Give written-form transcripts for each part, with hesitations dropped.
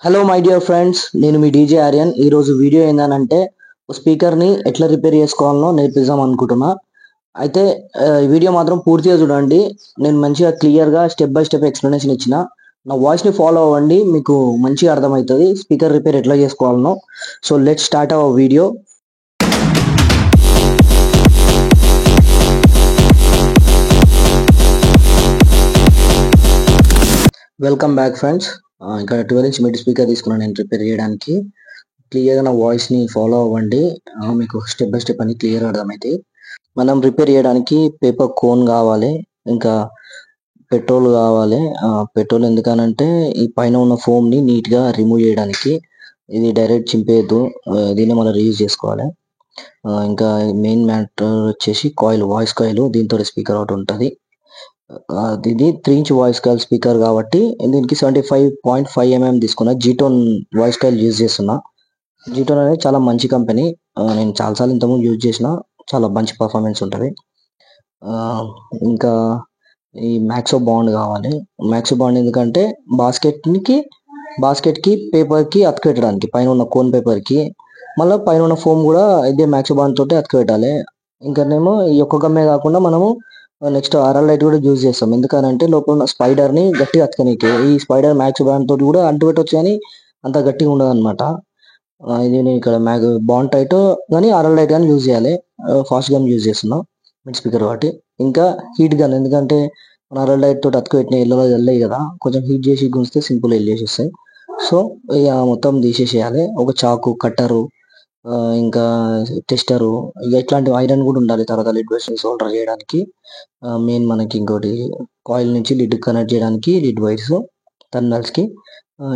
Hello my dear friends, నేను మీ DJ Aryan. ఈరోజు video ఏంటంటే స్పీకర్ని ఎట్లా రిపేర్ చేసుకోవాలనో నేర్పిద్దాం అనుకుంటున్నా. అయితే ఈ వీడియో మాత్రం పూర్తిగా చూడండి. నేను మంచిగా క్లియర్గా స్టెప్ బై స్టెప్ ఎక్స్ప్లెనేషన్ ఇచ్చిన. నా వాయిస్ని ఫాలో అవ్వండి, మీకు మంచిగా అర్థమవుతుంది స్పీకర్ రిపేర్ ఎట్లా చేసుకోవాలనో. So let's start our video. Welcome back friends. ఇక్కడ 12 ఇంచ్ మిడ్ స్పీకర్ తీసుకున్నాను నేను రిపేర్ చేయడానికి. క్లియర్గా నా వాయిస్ని ఫాలో అవ్వండి, మీకు స్టెప్ బై స్టెప్ అన్ని క్లియర్గా అర్థమైతే. మనం రిపేర్ చేయడానికి పేపర్ కోన్ కావాలి, ఇంకా పెట్రోల్ కావాలి. పెట్రోల్ ఎందుకనంటే ఈ పైన ఉన్న ఫోమ్ని నీట్గా రిమూవ్ చేయడానికి. ఇది డైరెక్ట్ చింపేయద్దు, దీన్ని మనం రీయూజ్ చేసుకోవాలి. ఇంకా మెయిన్ మ్యాటర్ వచ్చేసి కాయిల్, వాయిస్ కాయిల్. దీంతో స్పీకర్ అవుట్ ఉంటుంది. ఇది 3 ఇంచ్ వాయిస్ కాయిల్ స్పీకర్ కాబట్టి దీనికి 75.5 mm తీసుకున్నా. జీటోన్ వాయిస్ కాయిల్ యూజ్ చేస్తున్నా. జీటోన్ అనేది చాలా మంచి కంపెనీ, నేను చాలాసార్లు ఇంతకుముందు యూజ్ చేసిన, చాలా మంచి పర్ఫార్మెన్స్ ఉంటుంది. ఇంకా ఈ మ్యాక్సో బాండ్ కావాలి. మ్యాక్సో బాండ్ ఎందుకంటే బాస్కెట్కి పేపర్కి అతుకెట్టడానికి, పైన ఉన్న కోన్ పేపర్కి, మళ్ళీ పైన ఉన్న ఫోమ్ కూడా ఇదే మ్యాక్సో బాండ్ తోటి అతుకెట్టాలి. ఇంకానేమో ఈ ఒక్క గమ్మే కాకుండా మనము నెక్స్ట్ ఆర్ఎల్ లైట్ కూడా యూజ్ చేస్తాం. ఎందుకనంటే లోపల ఉన్న స్పైడర్ని గట్టిగా అతకనీకి. ఈ స్పైడర్ మ్యాక్స్ బాండ్ తోటి కూడా అంటుపెట్టవచ్చు, కానీ అంత గట్టిగా ఉండదు అనమాట. ఇది నేను ఇక్కడ బాండ్ టైట్ కానీ ఆర్ఎల్ లైట్ కానీ యూజ్ చేయాలి. ఫాస్ట్ గన్ యూజ్ చేస్తున్నాం మిడ్ స్పీకర్ కాబట్టి. ఇంకా హీట్ గన్, ఎందుకంటే మన ఆర్ఎల్ లైట్ తోటి అతుకుపెట్టిన ఇళ్ళలో వెళ్ళాయి కదా, కొంచెం హీట్ చేసి గుంజితే సింపుల్ వెళ్ళేసేస్తాయి. సో ఇక మొత్తం తీసేసేయాలి. ఒక చాకు, కట్టరు, ఇంకా టెస్టరు, ఇక ఇట్లాంటి ఐరన్ కూడా ఉండాలి. తర్వాత లిడ్ వైర్స్ సోల్డర్ చేయడానికి. మెయిన్ మనకి ఇంకోటి కాయిల్ నుంచి లిడ్ కనెక్ట్ చేయడానికి లిడ్ వైర్స్ టర్మినల్స్కి.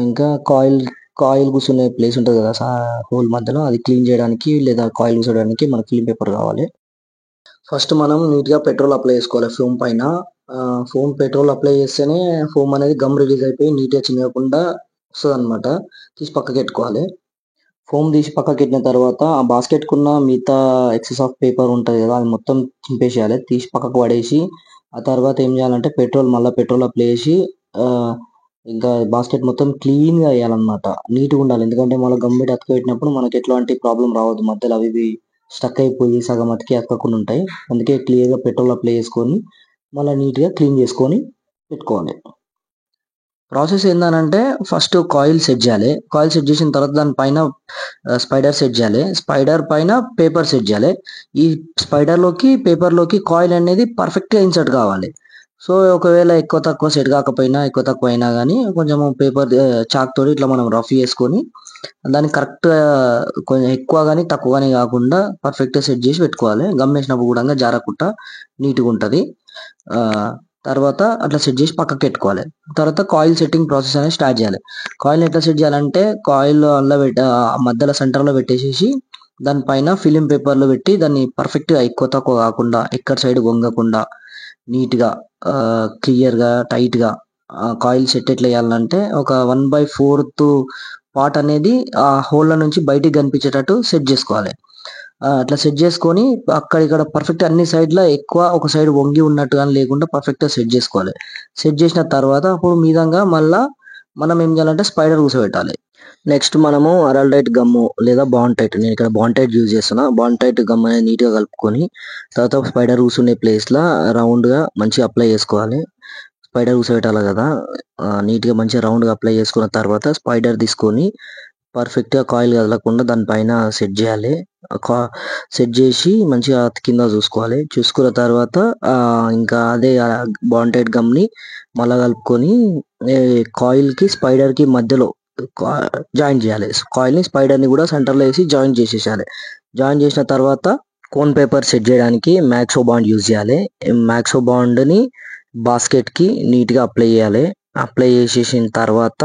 ఇంకా కాయిల్ కూర్చునే ప్లేస్ ఉంటుంది కదా హోల్ మధ్యలో, అది క్లీన్ చేయడానికి లేదా కాయిల్ కూర్చోడానికి మనకి ఫిలిం పేపర్ కావాలి. ఫస్ట్ మనం నీట్గా పెట్రోల్ అప్లై చేసుకోవాలి ఫోమ్ పైన. పెట్రోల్ అప్లై చేస్తేనే ఫోమ్ అనేది గమ్ రిలీజ్ అయిపోయి నీట్గా చిన్నకుండా వస్తుంది అనమాట. తీసి పక్కకి పెట్టుకోవాలి. ఫోమ్ తీసి పక్కకి పెట్టిన తర్వాత ఆ బాస్కెట్కున్న మిగతా ఎక్సెస్ ఆఫ్ పేపర్ ఉంటుంది కదా, అది మొత్తం చింపేసేయాలి. తీసి పక్కకు పడేసి ఆ తర్వాత ఏం చేయాలంటే మళ్ళీ పెట్రోల్ అప్లై చేసి ఇంకా బాస్కెట్ మొత్తం క్లీన్గా వేయాలన్నమాట. నీట్గా ఉండాలి, ఎందుకంటే మళ్ళీ గమ్మెట్ అతుకు పెట్టినప్పుడు మనకి ఎట్లాంటి ప్రాబ్లం రావద్దు. మధ్యలో అవి స్టక్ అయిపోయి సగం అతికి అతకకుండా ఉంటాయి. అందుకే క్లియర్గా పెట్రోల్ అప్లై చేసుకొని మళ్ళీ నీట్గా క్లీన్ చేసుకొని పెట్టుకోవాలి. ప్రాసెస్ ఏంటంటే ఫస్ట్ కాయిల్ సెట్ చేయాలి. కాయిల్ సెట్ చేసిన తర్వాత దానిపైన స్పైడర్ సెట్ చేయాలి. స్పైడర్ పైన పేపర్ సెట్ చేయాలి. ఈ స్పైడర్లోకి పేపర్లోకి కాయిల్ అనేది పర్ఫెక్ట్గా ఇన్సర్ట్ కావాలి. సో ఒకవేళ ఎక్కువ తక్కువ సెట్ కాకపోయినా, ఎక్కువ తక్కువ అయినా కానీ కొంచెం పేపర్ చాక్ తోటి ఇట్లా మనం రఫ్ చేసుకొని దాన్ని కరెక్ట్గా కొంచెం ఎక్కువ కానీ తక్కువ కానీ కాకుండా పర్ఫెక్ట్గా సెట్ చేసి పెట్టుకోవాలి. గమ్ వేసినప్పుడు కూడా జారకుండా నీట్గా ఉంటుంది. తర్వాత అట్లా సెట్ చేసి పక్కకి పెట్టుకోవాలి. తర్వాత కాయిల్ సెట్టింగ్ ప్రాసెస్ అనేది స్టార్ట్ చేయాలి. కాయిల్ ఎట్లా సెట్ చేయాలంటే కాయిల్ అందులో మధ్యలో సెంటర్లో పెట్టేసేసి దానిపైన ఫిలిం పేపర్లో పెట్టి దాన్ని పర్ఫెక్ట్గా ఎక్కువ తక్కువ కాకుండా, ఎక్కడ సైడ్ వంగకుండా నీట్గా క్లియర్గా టైట్గా కాయిల్ సెట్ ఎట్లా చేయాలంటే ఒక 1/4 పార్ట్ అనేది ఆ హోల్ల నుంచి బయటికి కనిపించేటట్టు సెట్ చేసుకోవాలి. అట్లా సెట్ చేసుకొని అక్కడ పర్ఫెక్ట్ అన్ని సైడ్ల ఎక్కువ ఒక సైడ్ వంగి ఉన్నట్టు కానీ లేకుండా పర్ఫెక్ట్గా సెట్ చేసుకోవాలి. సెట్ చేసిన తర్వాత అప్పుడు మీదంగా మళ్ళా మనం ఏం చేయాలంటే స్పైడర్ కూర్చోబెట్టాలి. నెక్స్ట్ మనము ఆర్ఎల్ టైట్ గమ్ము లేదా బాండ్ టైట్, నేను ఇక్కడ బాండ్ టైట్ యూజ్ చేస్తున్నా. బాండ్ టైట్ గమ్ అనేది నీట్గా కలుపుకొని తర్వాత స్పైడర్ కూర్చునే ప్లేస్లో రౌండ్గా మంచిగా అప్లై చేసుకోవాలి. స్పైడర్ కూర్చోబెట్టాలి కదా, నీట్గా మంచిగా రౌండ్గా అప్లై చేసుకున్న తర్వాత స్పైడర్ తీసుకొని పర్ఫెక్ట్గా కాయిల్ కదలకుండా దానిపైన సెట్ చేయాలి. సెట్ చేసి మంచిగా కింద చూసుకోవాలి. చూసుకున్న తర్వాత ఇంకా అదే బాండ్ టైట్ గమ్ని మళ్ళా కలుపుకొని కాయిల్కి స్పైడర్కి మధ్యలో జాయిన్ చేయాలి. కాయిల్ని స్పైడర్ని కూడా సెంటర్లో వేసి జాయిన్ చేసేసాలి. జాయిన్ చేసిన తర్వాత కోన్ పేపర్ సెట్ చేయడానికి మ్యాక్సో బాండ్ యూజ్ చేయాలి. మ్యాక్సో బాండ్ని బాస్కెట్కి నీట్గా అప్లై చేయాలి. అప్లై చేసేసిన తర్వాత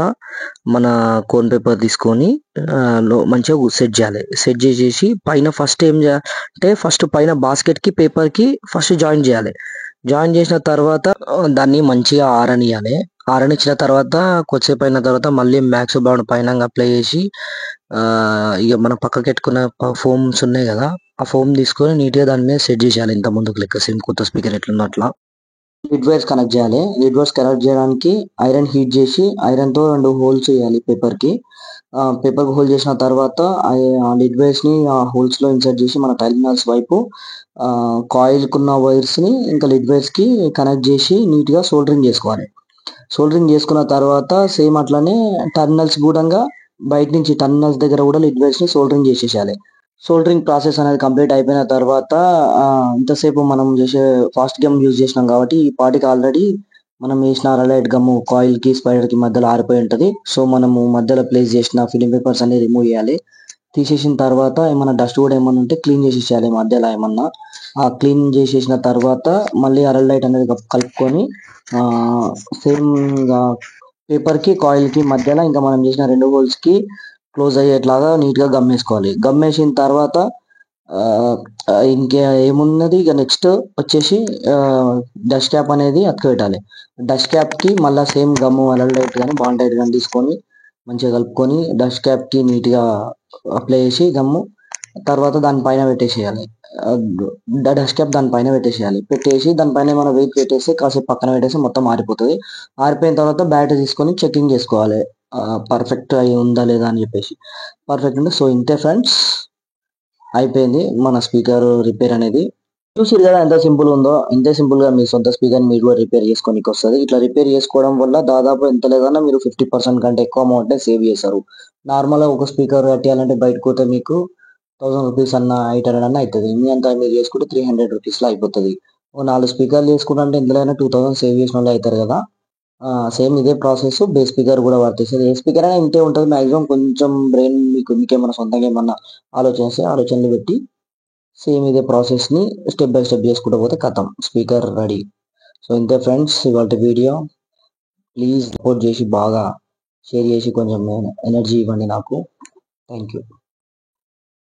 మన కోన్ పేపర్ తీసుకొని మంచిగా సెట్ చేయాలి. సెట్ చేసేసి పైన ఫస్ట్ ఏం చేయాలంటే పైన బాస్కెట్కి పేపర్కి ఫస్ట్ జాయిన్ చేయాలి. జాయిన్ చేసిన తర్వాత దాన్ని మంచిగా ఆరనియాలి. ఆరనిచ్చిన తర్వాత కొద్దిసేపు అయిన తర్వాత మళ్ళీ మ్యాక్సో బాండ్ పైన అప్లై చేసి ఇక మనం పక్కకి పెట్టుకున్న ఫోమ్స్ ఉన్నాయి కదా, ఆ ఫోమ్ తీసుకొని నీట్గా దాని మీద సెట్ చేసేయాలి. ఇంత ముందుకు లెక్క సేమ్ కొత్త స్పీకర్ ఎట్లుందో అట్లా. లిడ్ వైర్స్ కనెక్ట్ చేయాలి. లిడ్ వైర్స్ కనెక్ట్ చేయడానికి ఐరన్ హీట్ చేసి ఐరన్తో 2 హోల్స్ వేయాలి పేపర్కి. పేపర్కి హోల్ చేసిన తర్వాత ఆ లిడ్ వైర్స్ని ఆ హోల్స్లో ఇన్సర్ట్ చేసి మన టెర్మినల్స్ వైపు కాయిల్కున్న వైర్స్ని ఇంకా లిడ్ వైర్స్కి కనెక్ట్ చేసి నీట్గా సోల్డరింగ్ చేసుకోవాలి. సోల్డరింగ్ చేసుకున్న తర్వాత సేమ్ అట్లనే టర్మినల్స్ కూడా బయట నుంచి టర్మినల్స్ దగ్గర కూడా లిడ్ వైర్స్ని సోల్డరింగ్ చేసేసేయాలి. సోల్డరింగ్ ప్రాసెస్ అనేది కంప్లీట్ అయిపోయిన తర్వాత ఇంతసేపు మనం చేసే ఫాస్ట్ గమ్ యూజ్ చేసినాం కాబట్టి ఈ పాటికి ఆల్రెడీ మనం వేసిన అరలైట్ గమ్ కాయిల్కి స్పైడర్కి మధ్యలో ఆరిపోయి ఉంటుంది. సో మనము మధ్యలో ప్లేస్ చేసిన ఫిలిం పేపర్స్ అన్ని రిమూవ్ చేయాలి. తీసేసిన తర్వాత ఏమన్నా డస్ట్ కూడా ఏమన్నా ఉంటే క్లీన్ చేసేసేయాలి మధ్యలో ఏమన్నా. క్లీన్ చేసేసిన తర్వాత మళ్ళీ అరలైట్ అనేది కలుపుకొని సేమ్ పేపర్కి కాయిల్కి మధ్యలో ఇంకా మనం చేసిన 2 హోల్స్కి క్లోజ్ అయ్యేట్లాగా నీట్గా గమ్మేసుకోవాలి. గమ్మేసిన తర్వాత ఇంకా ఏమున్నది ఇక నెక్స్ట్ వచ్చేసి డస్ట్ క్యాప్ అనేది అతుకబెట్టాలి. డస్ట్ క్యాప్కి మళ్ళీ సేమ్ గమ్ము అరలైట్ కానీ బాండైట్ కానీ తీసుకొని మంచిగా కలుపుకొని డస్ట్ క్యాప్కి నీట్గా అప్లై చేసి గమ్ము తర్వాత దానిపైన పెట్టేసేయాలి. డస్ట్ క్యాప్ దానిపైన పెట్టేసి దానిపైన మనం వెయిట్ పెట్టేసి కాసేపు పక్కన పెట్టేసి మొత్తం ఆరిపోతుంది. ఆరిపోయిన తర్వాత బ్యాటరీ తీసుకొని చెకింగ్ చేసుకోవాలి పర్ఫెక్ట్ అయి ఉందా లేదా అని చెప్పేసి. పర్ఫెక్ట్ ఉంది. సో ఇంతే ఫ్రెండ్స్, అయిపోయింది మన స్పీకర్ రిపేర్ అనేది. చూసిరు కదా ఎంత సింపుల్ ఉందో. ఇంతే సింపుల్ గా మీ సొంత స్పీకర్ మీరు కూడా రిపేర్ చేసుకోనికి వస్తుంది. ఇట్లా రిపేర్ చేసుకోవడం వల్ల దాదాపు ఎంత లేదన్నా మీరు 50% కంటే ఎక్కువ అమౌంట్ సేవ్ చేస్తారు. నార్మల్ గా ఒక స్పీకర్ కట్టాలంటే బయటకు పోతే మీకు 1000 రూపీస్ అన్న 800 అన్న అవుతుంది. మీ అంతా మీరు చేసుకుంటే 300 రూపీస్ లో అయిపోతుంది. ఓ 4 స్పీకర్లు చేసుకుంటే ఎందులో 2000 సేవ్ చేసిన వాళ్ళు అవుతారు కదా. సేమ్ ఇదే ప్రాసెస్ బేస్ స్పీకర్ కూడా వర్తిస్తుంది. ఏ స్పీకర్ అయినా ఇంతే ఉంటుంది మాక్సిమం. కొంచెం బ్రెయిన్ మీకేమన్నా సొంతంగా ఏమన్నా ఆలోచనలు పెట్టి సేమ్ ఇదే ప్రాసెస్ని స్టెప్ బై స్టెప్ చేసుకుంటూ పోతే కథం స్పీకర్ రెడీ. సో ఇంతే ఫ్రెండ్స్ ఇవాళ వీడియో. ప్లీజ్ సపోర్ట్ చేసి బాగా షేర్ చేసి కొంచెం ఎనర్జీ ఇవ్వండి నాకు. Thank you.